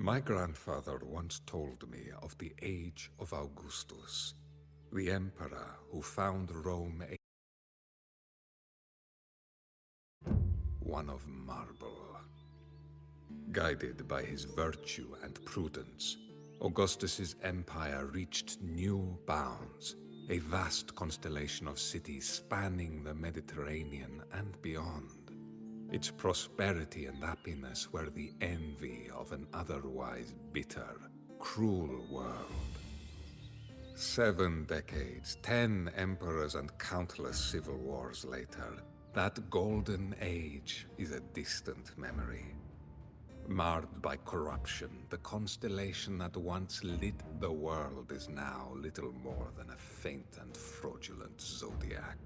My grandfather once told me of the age of Augustus, the emperor who found Rome one of marble. Guided by his virtue and prudence, Augustus's empire reached new bounds, a vast constellation of cities spanning the Mediterranean and beyond. Its prosperity and happiness were the envy of an otherwise bitter, cruel world. 7 decades, 10 emperors and countless civil wars later, that golden age is a distant memory. Marred by corruption, the constellation that once lit the world is now little more than a faint and fraudulent zodiac.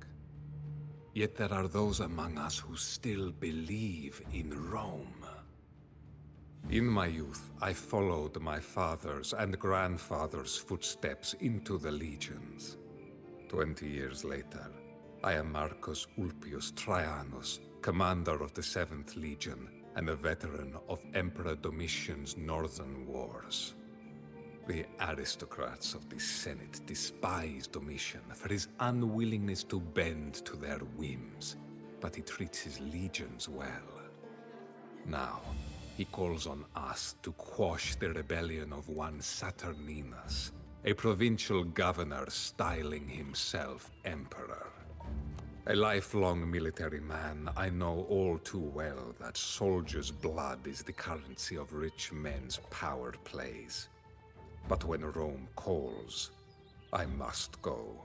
Yet there are those among us who still believe in Rome. In my youth, I followed my father's and grandfather's footsteps into the legions. 20 years later, I am Marcus Ulpius Traianus, commander of the 7th Legion, and a veteran of Emperor Domitian's northern wars. The aristocrats of the Senate despise Domitian for his unwillingness to bend to their whims, but he treats his legions well. Now, he calls on us to quash the rebellion of one Saturninus, a provincial governor styling himself emperor. A lifelong military man, I know all too well that soldiers' blood is the currency of rich men's power plays. But when Rome calls, I must go.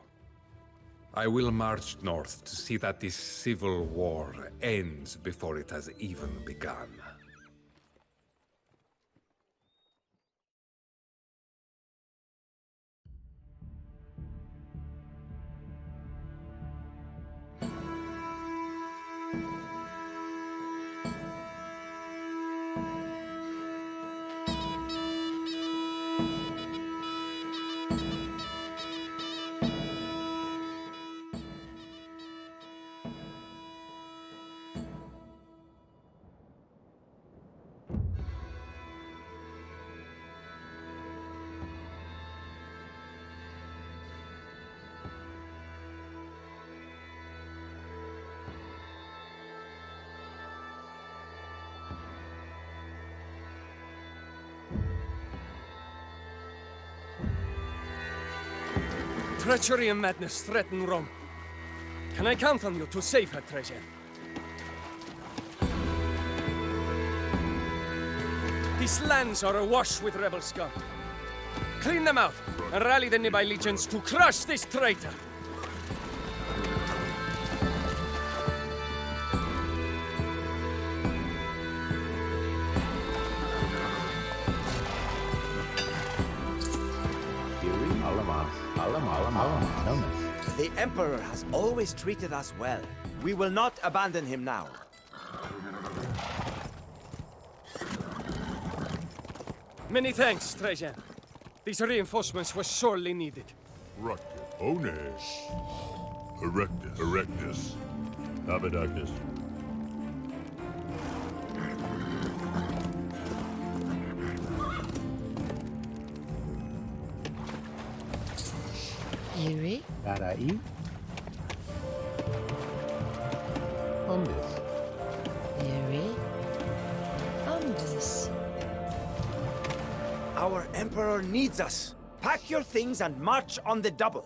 I will march north to see that this civil war ends before it has even begun. Treachery and madness threaten Rome. Can I count on you to save her, Trajan? These lands are awash with rebel scum. Clean them out, and rally the nearby legions to crush this traitor! The Emperor has always treated us well. We will not abandon him now. Many thanks, Trajan. These reinforcements were sorely needed. Ructus. Ones. Erectus. Erectus. Abadactus. Yuri? Tarai. Ombis. Yuri? Ombis. Our Emperor needs us. Pack your things and march on the double.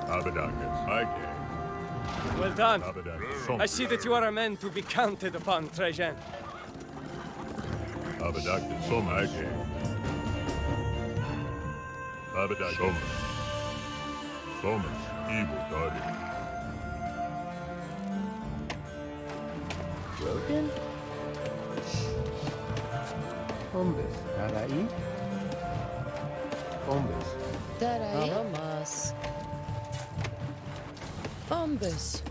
Abadactus. Okay. Well done. Abadactus. I see that you are a man to be counted upon, Trajan. Abadactus. Some okay. Abadactus. Somas. Evil daughter. Broken. Ombis. Tarai. Ombis. Darai. Omas. Ombus.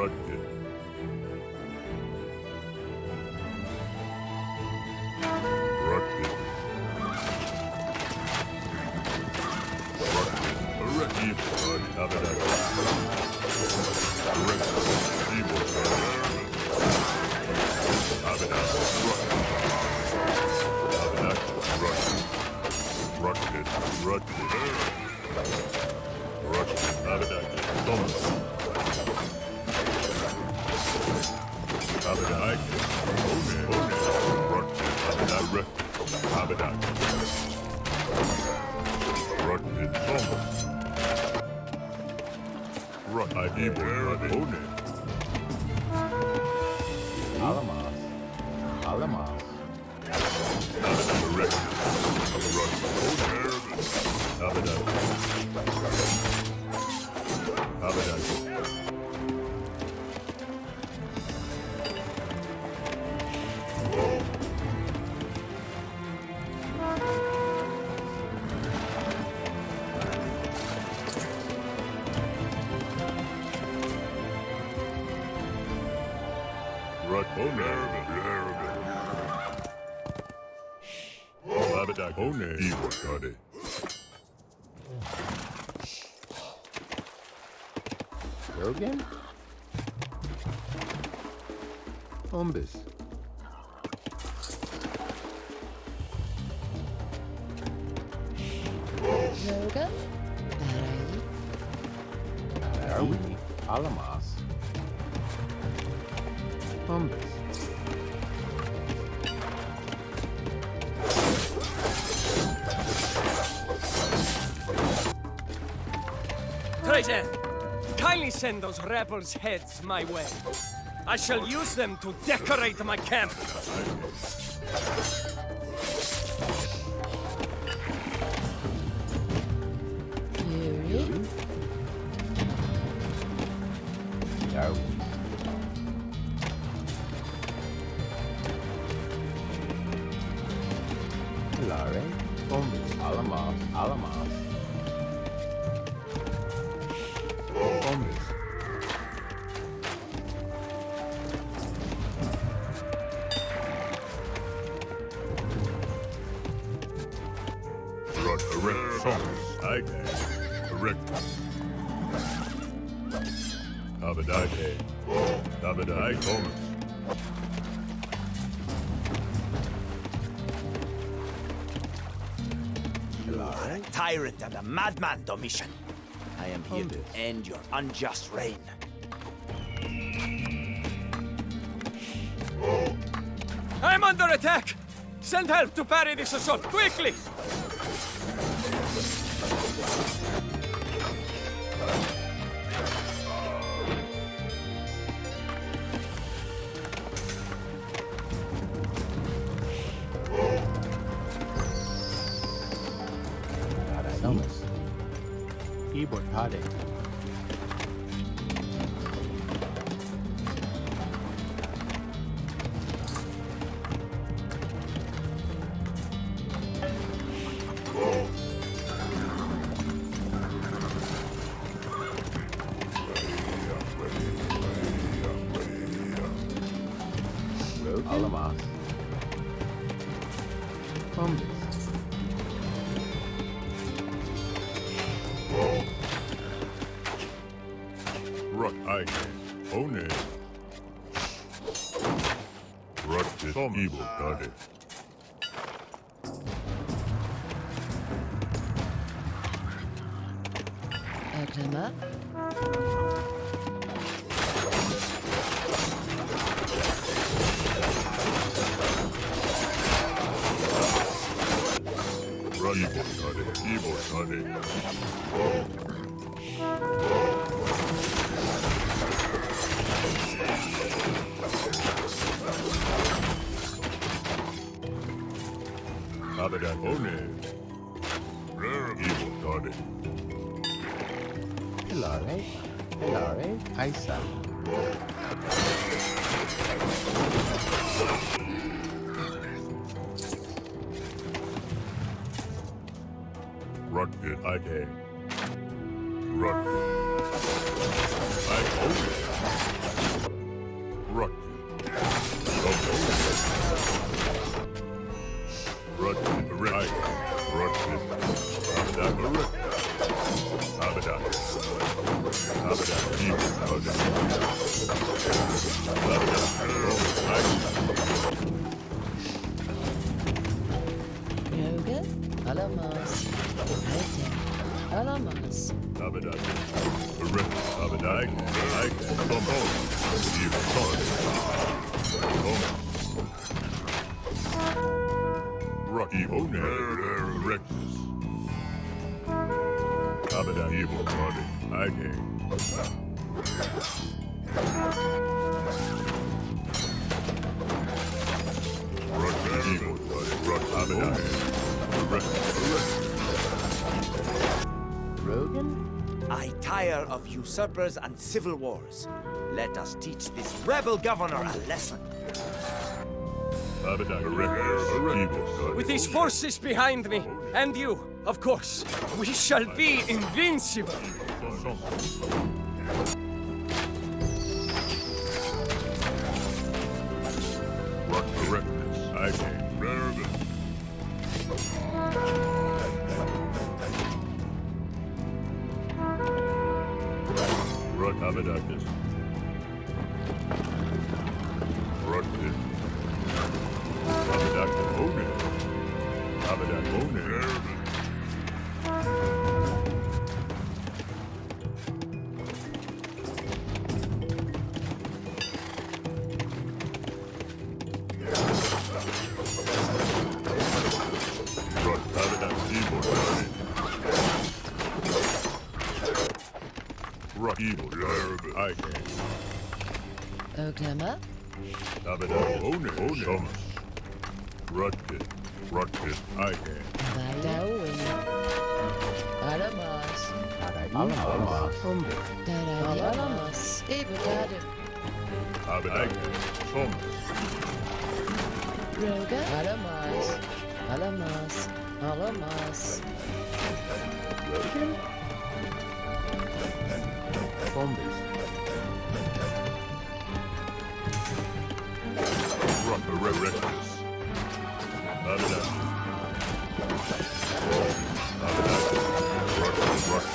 Rugged. Rugged. Rugged. Abadak. Evil. Abadak. Rugged. Rugged. Abadak. Thomas. Abadak. Rugged. Abadak. Rugged. Thomas. Rugged. Evil. Alamas. Alamas. Rogan? Umbus. Rogan? Arawi. Alamas. Umbus. Trajan, kindly send those rebels' heads my way. I shall use them to decorate my camp. Yuri? Arawi. Lare. Umbus. Alamas. Alamas. Umbus. You are a tyrant and a madman, Domitian. I am here to end your unjust reign. I'm under attack! Send help to parry this assault, quickly! Thomas. Keyboard Tade. Alamas. Umbus. Evil got it. Aklama? Evil got it. Abadan One. Evil got it. Hilare. Hilare. Aisa. Rugged Ade. Rugged. I own it. Rock. Rock. Right. Rock. Abadan. Abadan. Abadan. Yoga. Alamas. Haite. Alamas. Abadan. Abadan. Come on. You son. Rocky owner. Reckless. Abadan. Evil body. I can. Evil body. Rock. Abadan. Rogan? I tire of usurpers and civil wars. Let us teach this rebel governor a lesson. With these forces behind me, and you, of course, we shall be invincible. Rock correctness. I can. Rock Abadakis. Rock this. Abadak Oner. Abadak Oner. Rock Abadak Evil. Rock Evil. I can. Oklahoma. Abadak Oner. Thomas. Rock this. I can. Darwin. Alamas. Alamas. Hombre. Tyranny. Alamas. Ibugadu. Abadak Thomas. Roga. Alamas. Alamas. Alamas. Rogan? Hombres. Rock Reckless. Abadak. Abadak. Rock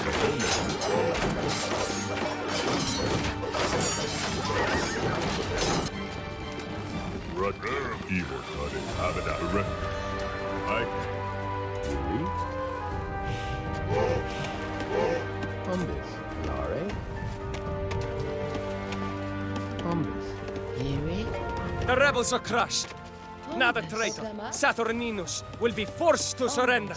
Rock Evil Body. Abadak. I Yuri? Hombres. Lare? Hombres. Yuri. The rebels are crushed. Now the traitor, Oklahoma. Saturninus, will be forced to surrender.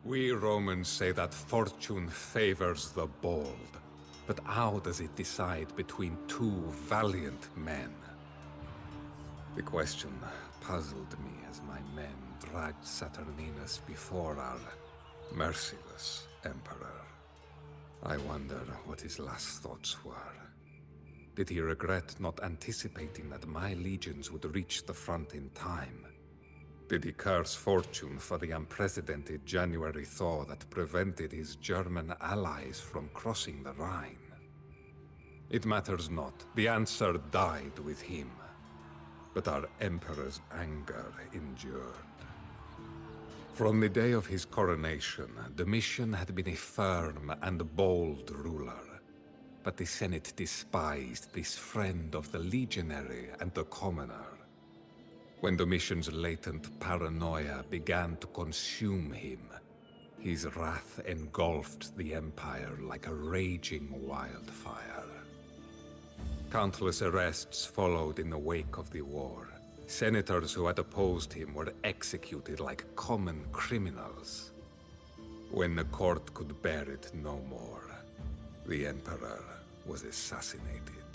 We Romans say that fortune favors the bold. But how does it decide between two valiant men? The question puzzled me as my men dragged Saturninus before our merciless emperor. I wonder what his last thoughts were. Did he regret not anticipating that my legions would reach the front in time? Did he curse fortune for the unprecedented January thaw that prevented his German allies from crossing the Rhine? It matters not. The answer died with him. But our emperor's anger endured. From the day of his coronation, Domitian had been a firm and bold ruler. But the Senate despised this friend of the legionary and the commoner. When Domitian's latent paranoia began to consume him, his wrath engulfed the empire like a raging wildfire. Countless arrests followed in the wake of the war. Senators who had opposed him were executed like common criminals. When the court could bear it no more, the emperor was assassinated.